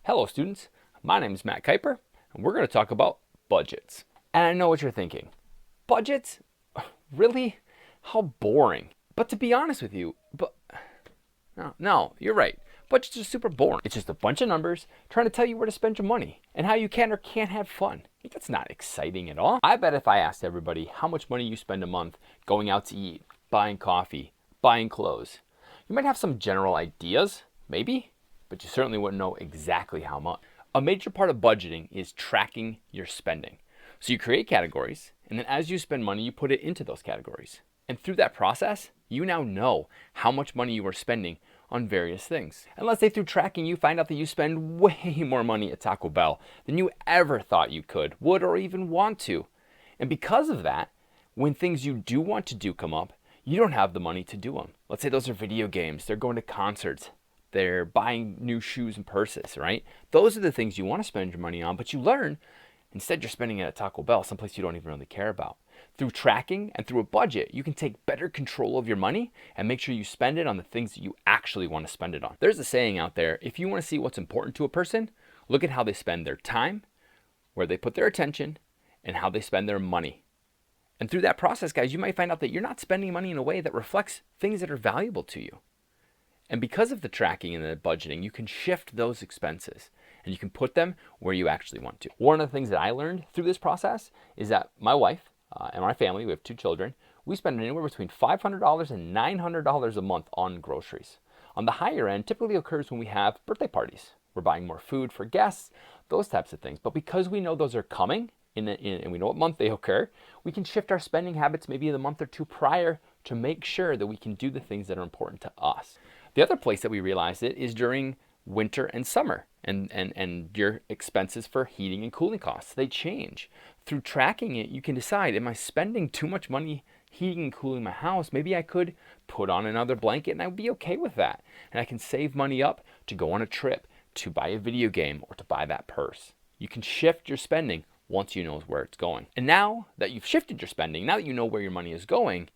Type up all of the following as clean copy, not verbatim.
Hello students, my name is Matt Keiper, and we're going to talk about budgets. And I know what you're thinking. Budgets? Really? How boring. But to be honest with you, no, you're right. Budgets are super boring. It's just a bunch of numbers trying to tell you where to spend your money and how you can or can't have fun. That's not exciting at all. I bet if I asked everybody how much money you spend a month going out to eat, buying coffee, buying clothes, you might have some general ideas, maybe, but you certainly wouldn't know exactly how much. A major part of budgeting is tracking your spending. So you create categories, and then as you spend money, you put it into those categories. And through that process, you now know how much money you are spending on various things. And let's say through tracking, you find out that you spend way more money at Taco Bell than you ever thought you could, would, or even want to. And because of that, when things you do want to do come up, you don't have the money to do them. Let's say those are video games, they're going to concerts, they're buying new shoes and purses, right? Those are the things you want to spend your money on, but you learn instead you're spending it at Taco Bell, someplace you don't even really care about. Through tracking and through a budget, you can take better control of your money and make sure you spend it on the things that you actually want to spend it on. There's a saying out there, if you want to see what's important to a person, look at how they spend their time, where they put their attention, and how they spend their money. And through that process, guys, you might find out that you're not spending money in a way that reflects things that are valuable to you. And because of the tracking and the budgeting, you can shift those expenses and you can put them where you actually want to. One of the things that I learned through this process is that my wife and my family, we have 2 children, we spend anywhere between $500 and $900 a month on groceries. On the higher end, typically occurs when we have birthday parties. We're buying more food for guests, those types of things. But because we know those are coming and we know what month they occur, we can shift our spending habits maybe a month or 2 prior to make sure that we can do the things that are important to us. The other place that we realize it is during winter and summer, and your expenses for heating and cooling costs, they change. Through tracking it, you can decide, am I spending too much money heating and cooling my house? Maybe I could put on another blanket and I would be okay with that. And I can save money up to go on a trip, to buy a video game, or to buy that purse. You can shift your spending once you know where it's going. And now that you've shifted your spending, now that you know where your money is going,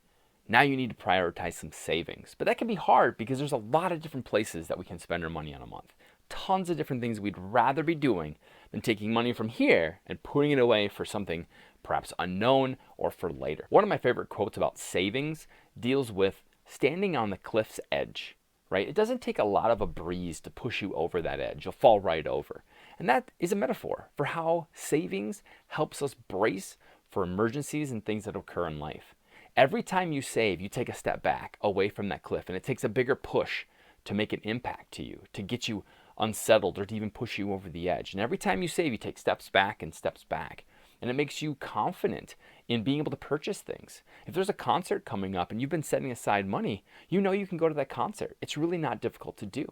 now you need to prioritize some savings. But that can be hard because there's a lot of different places that we can spend our money on a month. Tons of different things we'd rather be doing than taking money from here and putting it away for something perhaps unknown or for later. One of my favorite quotes about savings deals with standing on the cliff's edge, right? It doesn't take a lot of a breeze to push you over that edge. You'll fall right over. And that is a metaphor for how savings helps us brace for emergencies and things that occur in life. Every time you save, you take a step back away from that cliff, and it takes a bigger push to make an impact to you, to get you unsettled or to even push you over the edge. And every time you save, you take steps back and steps back. And it makes you confident in being able to purchase things. If there's a concert coming up and you've been setting aside money, you know you can go to that concert. It's really not difficult to do.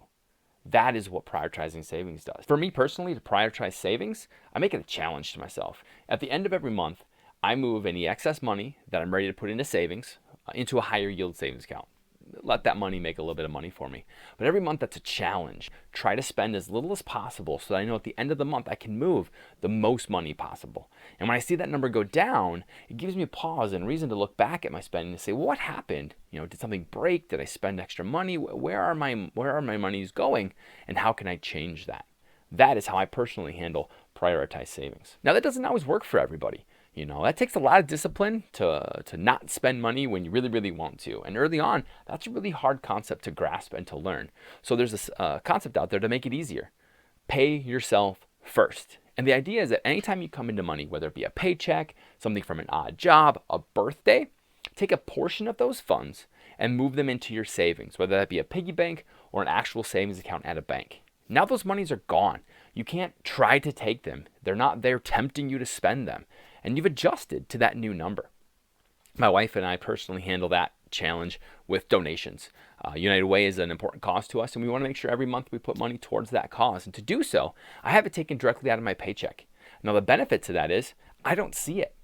That is what prioritizing savings does. For me personally, to prioritize savings, I make it a challenge to myself. At the end of every month, I move any excess money that I'm ready to put into savings into a higher yield savings account. Let that money make a little bit of money for me. But every month, that's a challenge. Try to spend as little as possible so that I know at the end of the month I can move the most money possible. And when I see that number go down, it gives me a pause and reason to look back at my spending and say, well, what happened? Did something break? Did I spend extra money? Where are my monies going? And how can I change that? That is how I personally handle prioritized savings. Now, that doesn't always work for everybody. That takes a lot of discipline to not spend money when you really, really want to. And early on, that's a really hard concept to grasp and to learn. So there's this concept out there to make it easier. Pay yourself first. And the idea is that anytime you come into money, whether it be a paycheck, something from an odd job, a birthday, take a portion of those funds and move them into your savings, whether that be a piggy bank or an actual savings account at a bank. Now those monies are gone. You can't try to take them. They're not there tempting you to spend them. And you've adjusted to that new number. My wife and I personally handle that challenge with donations. United Way is an important cause to us, and we want to make sure every month we put money towards that cause. And to do so, I have it taken directly out of my paycheck. Now, the benefit to that is I don't see it.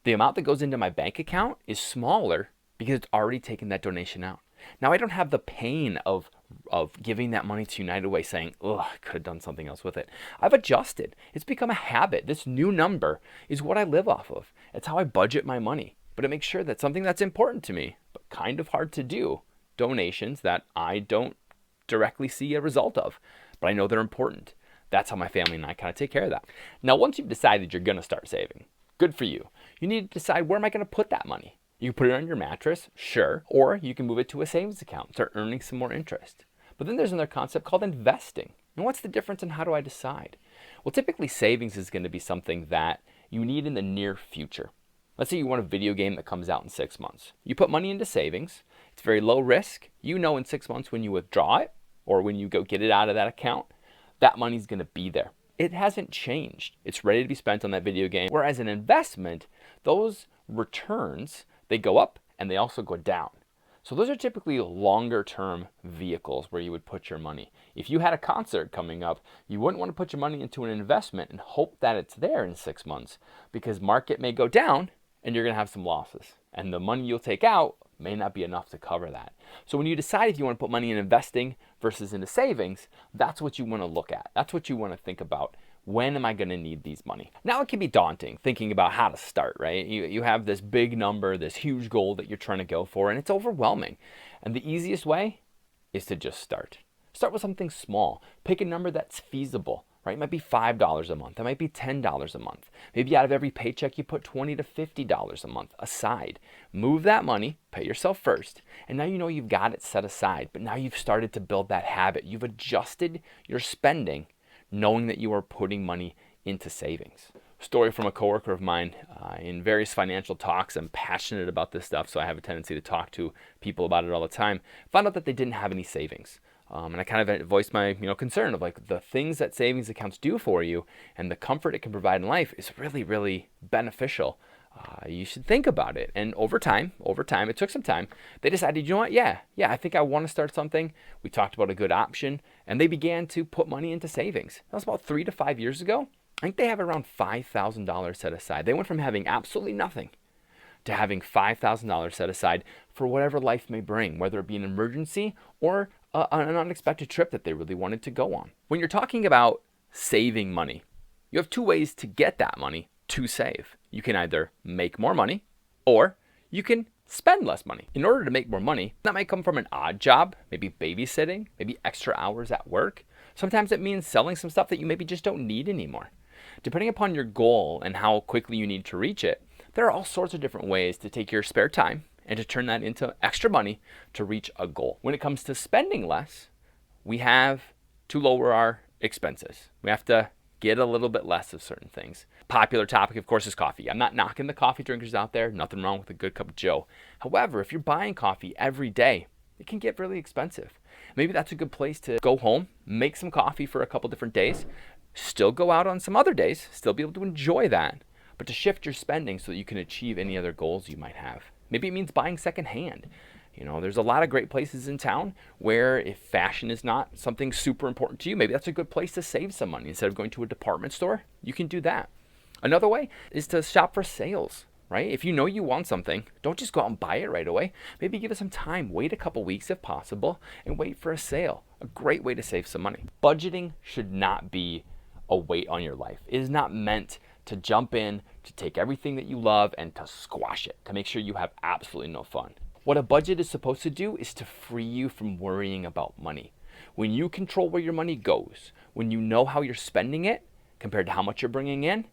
The amount that goes into my bank account is smaller because it's already taken that donation out. Now, I don't have the pain of giving that money to United Way saying, oh, I could have done something else with it. I've adjusted. It's become a habit. This new number is what I live off of. It's how I budget my money. But it makes sure that something that's important to me, but kind of hard to do, donations that I don't directly see a result of, but I know they're important. That's how my family and I kind of take care of that. Now, once you've decided you're going to start saving, good for you. You need to decide, where am I going to put that money? You can put it on your mattress, sure, or you can move it to a savings account, start earning some more interest. But then there's another concept called investing. And what's the difference, and how do I decide? Well, typically savings is going to be something that you need in the near future. Let's say you want a video game that comes out in 6 months. You put money into savings. It's very low risk. You know in 6 months when you withdraw it or when you go get it out of that account, that money's going to be there. It hasn't changed. It's ready to be spent on that video game. Whereas an investment, those returns, they go up and they also go down. So those are typically longer term vehicles where you would put your money. If you had a concert coming up, you wouldn't want to put your money into an investment and hope that it's there in 6 months, because market may go down and you're going to have some losses. And the money you'll take out may not be enough to cover that. So when you decide if you want to put money in investing versus into savings, that's what you want to look at. That's what you want to think about. When am I going to need these money? Now, it can be daunting thinking about how to start, right? You have this big number, this huge goal that you're trying to go for, and it's overwhelming. And the easiest way is to just start. Start with something small. Pick a number that's feasible, right? It might be $5 a month. It might be $10 a month. Maybe out of every paycheck, you put $20 to $50 a month aside. Move that money, pay yourself first, and now you know you've got it set aside. But now you've started to build that habit. You've adjusted your spending, knowing that you are putting money into savings. Story from a coworker of mine. In various financial talks, I'm passionate about this stuff, so I have a tendency to talk to people about it all the time. Found out that they didn't have any savings. And I kind of voiced my concern of like the things that savings accounts do for you and the comfort it can provide in life is really, really beneficial. You should think about it. And over time, it took some time, they decided, you know what, yeah, I think I want to start something. We talked about a good option, and they began to put money into savings. That was about 3 to 5 years ago. I think they have around $5,000 set aside. They went from having absolutely nothing to having $5,000 set aside for whatever life may bring, whether it be an emergency or an unexpected trip that they really wanted to go on. When you're talking about saving money, you have two ways to get that money to save. You can either make more money or you can spend less money. In order to make more money, that might come from an odd job, maybe babysitting, maybe extra hours at work. Sometimes it means selling some stuff that you maybe just don't need anymore. Depending upon your goal and how quickly you need to reach it, there are all sorts of different ways to take your spare time and to turn that into extra money to reach a goal. When it comes to spending less, we have to lower our expenses. We have to get a little bit less of certain things. Popular topic, of course, is coffee. I'm not knocking the coffee drinkers out there. Nothing wrong with a good cup of joe. However, if you're buying coffee every day, it can get really expensive. Maybe that's a good place to go home, make some coffee for a couple different days, still go out on some other days, still be able to enjoy that, but to shift your spending so that you can achieve any other goals you might have. Maybe it means buying secondhand. There's a lot of great places in town where if fashion is not something super important to you, maybe that's a good place to save some money. Instead of going to a department store, you can do that. Another way is to shop for sales, right? If you know you want something, don't just go out and buy it right away. Maybe give it some time, wait a couple weeks if possible, and wait for a sale. A great way to save some money. Budgeting should not be a weight on your life. It is not meant to jump in, to take everything that you love and to squash it, to make sure you have absolutely no fun. What a budget is supposed to do is to free you from worrying about money. When you control where your money goes, when you know how you're spending it compared to how much you're bringing in,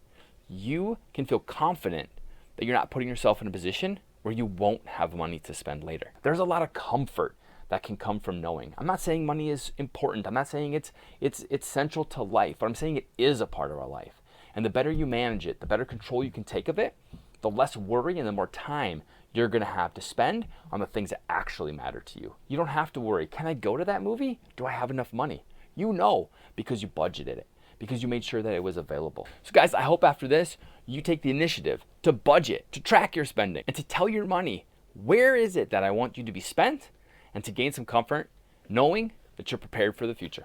you can feel confident that you're not putting yourself in a position where you won't have money to spend later. There's a lot of comfort that can come from knowing. I'm not saying money is important. I'm not saying it's central to life, but I'm saying it is a part of our life. And the better you manage it, the better control you can take of it, the less worry and the more time you're going to have to spend on the things that actually matter to you. You don't have to worry, can I go to that movie? Do I have enough money? You know, because you budgeted it, because you made sure that it was available. So guys, I hope after this, you take the initiative to budget, to track your spending, and to tell your money, where is it that I want you to be spent, and to gain some comfort knowing that you're prepared for the future.